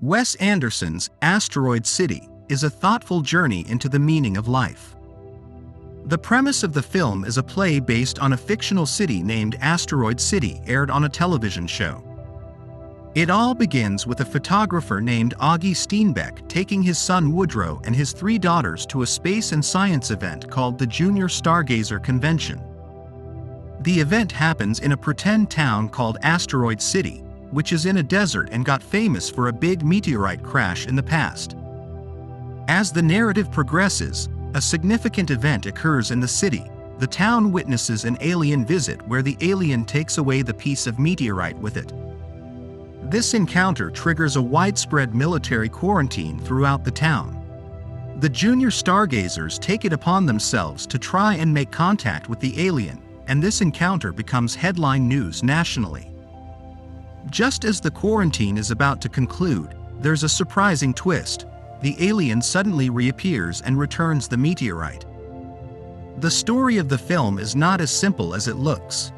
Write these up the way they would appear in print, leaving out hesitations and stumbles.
Wes Anderson's Asteroid City is a thoughtful journey into the meaning of life. The premise of the film is a play based on a fictional city named Asteroid City aired on a television show. It all begins with a photographer named Augie Steenbeck taking his son Woodrow and his 3 daughters to a space and science event called the Junior Stargazer Convention. The event happens in a pretend town called Asteroid City, which is in a desert and got famous for a big meteorite crash in the past. As the narrative progresses, a significant event occurs in the city. The town witnesses an alien visit where the alien takes away the piece of meteorite with it. This encounter triggers a widespread military quarantine throughout the town. The junior stargazers take it upon themselves to try and make contact with the alien, and this encounter becomes headline news nationally. Just as the quarantine is about to conclude, there's a surprising twist. The alien suddenly reappears and returns the meteorite. The story of the film is not as simple as it looks.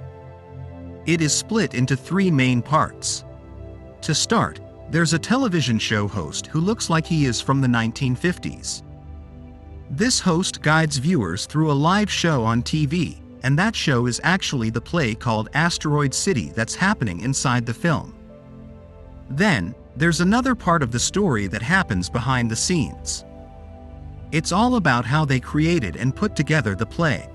It is split into 3 main parts. To start, there's a television show host who looks like he is from the 1950s. This host guides viewers through a live show on TV, and that show is actually the play called Asteroid City that's happening inside the film. Then, there's another part of the story that happens behind the scenes. It's all about how they created and put together the play.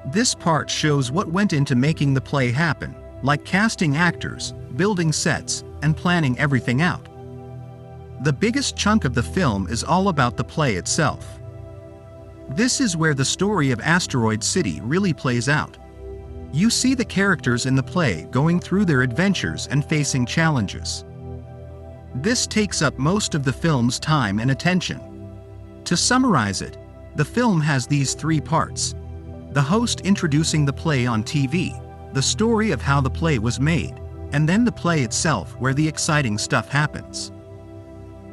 This part shows what went into making the play happen, like casting actors, building sets, and planning everything out. The biggest chunk of the film is all about the play itself. This is where the story of Asteroid City really plays out. You see the characters in the play going through their adventures and facing challenges. This takes up most of the film's time and attention. To summarize it, the film has these 3 parts: the host introducing the play on TV, the story of how the play was made, and then the play itself where the exciting stuff happens.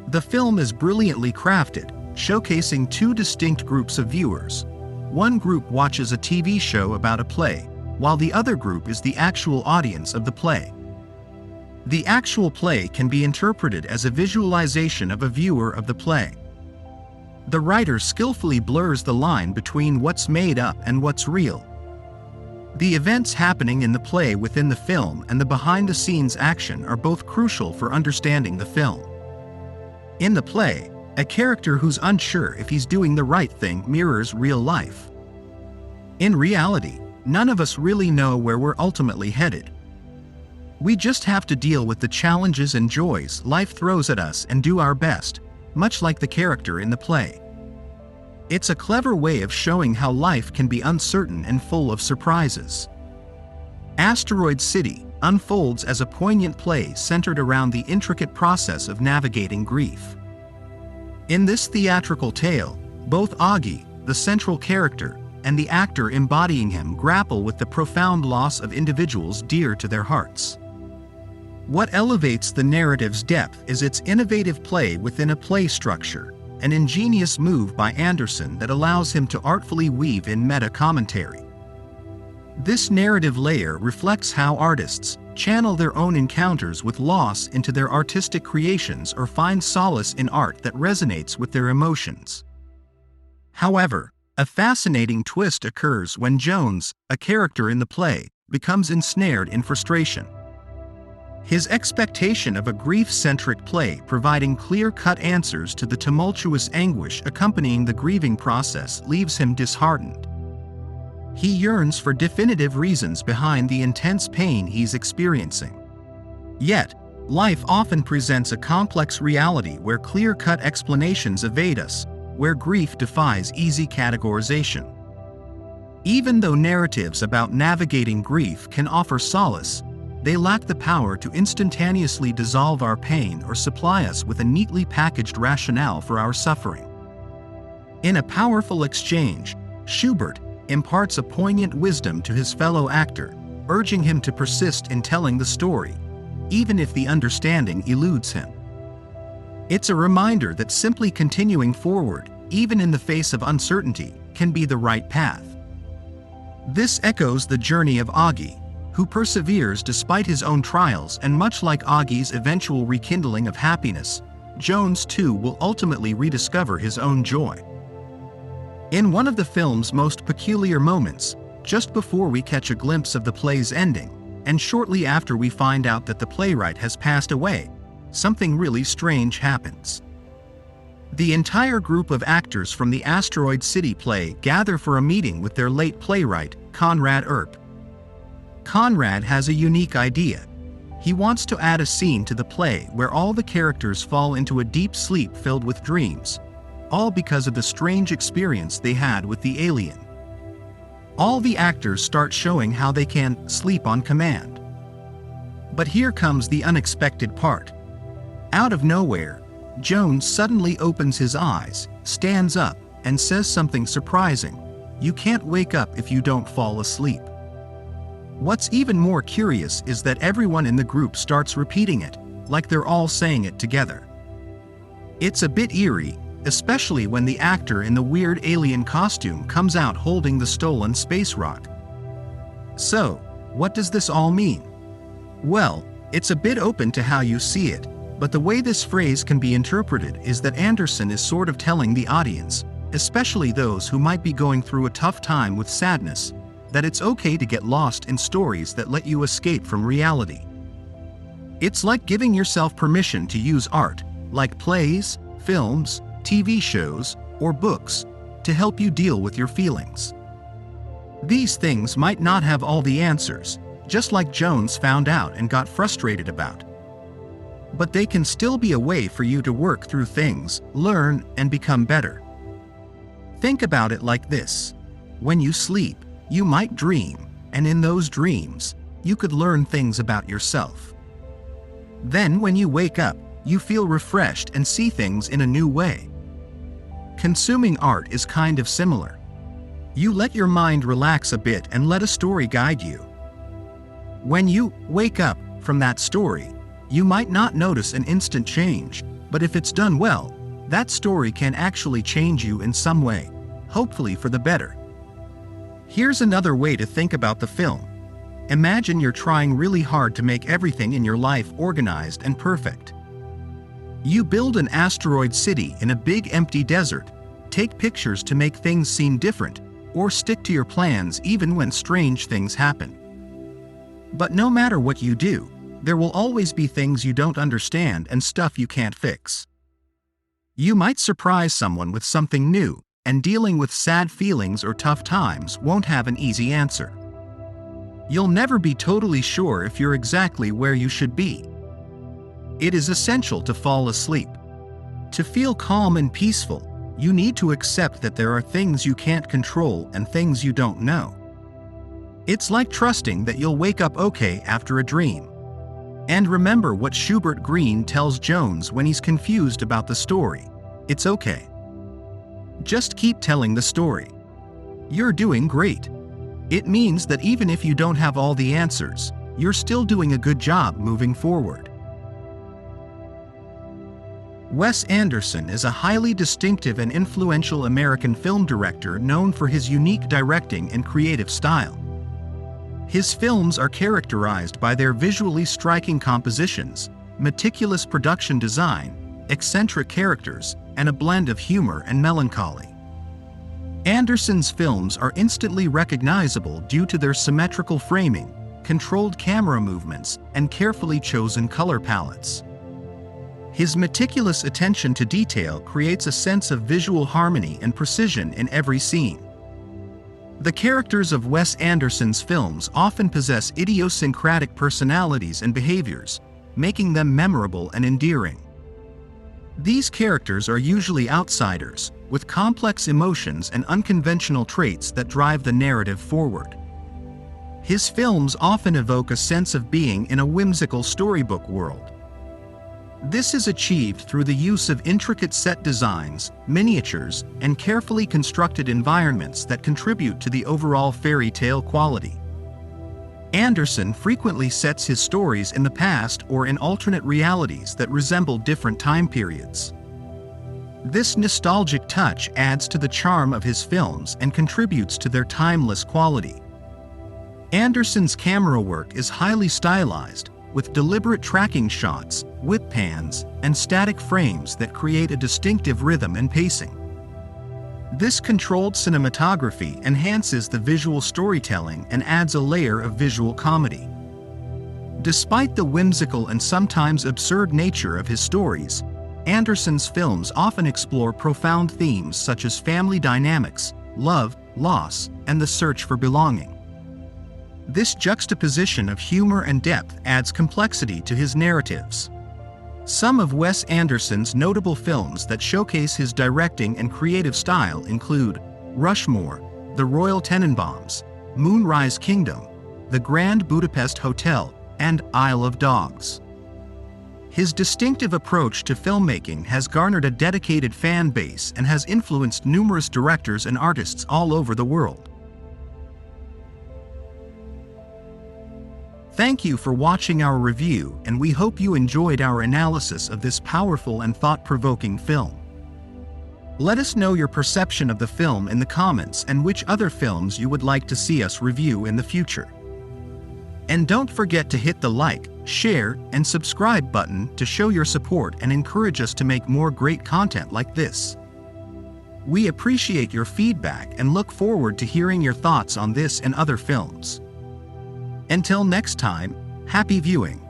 The film is brilliantly crafted, showcasing 2 distinct groups of viewers. One group watches a TV show about a play, while the other group is the actual audience of the play. The actual play can be interpreted as a visualization of a viewer of the play. The writer skillfully blurs the line between what's made up and what's real. The events happening in the play within the film and the behind-the-scenes action are both crucial for understanding the film. In the play, a character who's unsure if he's doing the right thing mirrors real life. In reality, none of us really know where we're ultimately headed. We just have to deal with the challenges and joys life throws at us and do our best, much like the character in the play. It's a clever way of showing how life can be uncertain and full of surprises. Asteroid City unfolds as a poignant play centered around the intricate process of navigating grief. In this theatrical tale, both Augie, the central character, and the actor embodying him grapple with the profound loss of individuals dear to their hearts. What elevates the narrative's depth is its innovative play within a play structure, an ingenious move by Anderson that allows him to artfully weave in meta-commentary. This narrative layer reflects how artists channel their own encounters with loss into their artistic creations or find solace in art that resonates with their emotions. However, a fascinating twist occurs when Jones, a character in the play, becomes ensnared in frustration. His expectation of a grief-centric play providing clear-cut answers to the tumultuous anguish accompanying the grieving process leaves him disheartened. He yearns for definitive reasons behind the intense pain he's experiencing. Yet, life often presents a complex reality where clear-cut explanations evade us, where grief defies easy categorization. Even though narratives about navigating grief can offer solace, they lack the power to instantaneously dissolve our pain or supply us with a neatly packaged rationale for our suffering. In a powerful exchange, Schubert imparts a poignant wisdom to his fellow actor, urging him to persist in telling the story, even if the understanding eludes him. It's a reminder that simply continuing forward, even in the face of uncertainty, can be the right path. This echoes the journey of Augie, who perseveres despite his own trials, and much like Augie's eventual rekindling of happiness, Jones too will ultimately rediscover his own joy. In one of the film's most peculiar moments, just before we catch a glimpse of the play's ending, and shortly after we find out that the playwright has passed away, something really strange happens. The entire group of actors from the Asteroid City play gather for a meeting with their late playwright, Conrad Earp. Conrad has a unique idea. He wants to add a scene to the play where all the characters fall into a deep sleep filled with dreams, all because of the strange experience they had with the alien. All the actors start showing how they can sleep on command. But here comes the unexpected part. Out of nowhere, Jones suddenly opens his eyes, stands up, and says something surprising. "You can't wake up if you don't fall asleep." What's even more curious is that everyone in the group starts repeating it, like they're all saying it together. It's a bit eerie, especially when the actor in the weird alien costume comes out holding the stolen space rock. So, what does this all mean? Well, it's a bit open to how you see it, but the way this phrase can be interpreted is that Anderson is sort of telling the audience, especially those who might be going through a tough time with sadness, that it's okay to get lost in stories that let you escape from reality. It's like giving yourself permission to use art, like plays, films, TV shows, or books, to help you deal with your feelings. These things might not have all the answers, just like Jones found out and got frustrated about. But they can still be a way for you to work through things, learn, and become better. Think about it like this. When you sleep, you might dream, and in those dreams, you could learn things about yourself. Then when you wake up, you feel refreshed and see things in a new way. Consuming art is kind of similar. You let your mind relax a bit and let a story guide you. When you wake up from that story, you might not notice an instant change, but if it's done well, that story can actually change you in some way, hopefully for the better. Here's another way to think about the film. Imagine you're trying really hard to make everything in your life organized and perfect. You build an asteroid city in a big empty desert, take pictures to make things seem different, or stick to your plans even when strange things happen. But no matter what you do, there will always be things you don't understand and stuff you can't fix. You might surprise someone with something new, and dealing with sad feelings or tough times won't have an easy answer. You'll never be totally sure if you're exactly where you should be. It is essential to fall asleep. To feel calm and peaceful, you need to accept that there are things you can't control and things you don't know. It's like trusting that you'll wake up okay after a dream. And remember what Schubert Green tells Jones when he's confused about the story. It's okay. Just keep telling the story. You're doing great. It means that even if you don't have all the answers, you're still doing a good job moving forward. Wes Anderson is a highly distinctive and influential American film director known for his unique directing and creative style. His films are characterized by their visually striking compositions, meticulous production design, eccentric characters, and a blend of humor and melancholy. Anderson's films are instantly recognizable due to their symmetrical framing, controlled camera movements, and carefully chosen color palettes. His meticulous attention to detail creates a sense of visual harmony and precision in every scene. The characters of Wes Anderson's films often possess idiosyncratic personalities and behaviors, making them memorable and endearing. These characters are usually outsiders, with complex emotions and unconventional traits that drive the narrative forward. His films often evoke a sense of being in a whimsical storybook world. This is achieved through the use of intricate set designs, miniatures, and carefully constructed environments that contribute to the overall fairy tale quality. Anderson frequently sets his stories in the past or in alternate realities that resemble different time periods. This nostalgic touch adds to the charm of his films and contributes to their timeless quality. Anderson's camera work is highly stylized, with deliberate tracking shots, whip pans, and static frames that create a distinctive rhythm and pacing. This controlled cinematography enhances the visual storytelling and adds a layer of visual comedy. Despite the whimsical and sometimes absurd nature of his stories, Anderson's films often explore profound themes such as family dynamics, love, loss, and the search for belonging. This juxtaposition of humor and depth adds complexity to his narratives. Some of Wes Anderson's notable films that showcase his directing and creative style include Rushmore, The Royal Tenenbaums, Moonrise Kingdom, The Grand Budapest Hotel, and Isle of Dogs. His distinctive approach to filmmaking has garnered a dedicated fan base and has influenced numerous directors and artists all over the world. Thank you for watching our review, and we hope you enjoyed our analysis of this powerful and thought-provoking film. Let us know your perception of the film in the comments and which other films you would like to see us review in the future. And don't forget to hit the like, share, and subscribe button to show your support and encourage us to make more great content like this. We appreciate your feedback and look forward to hearing your thoughts on this and other films. Until next time, happy viewing!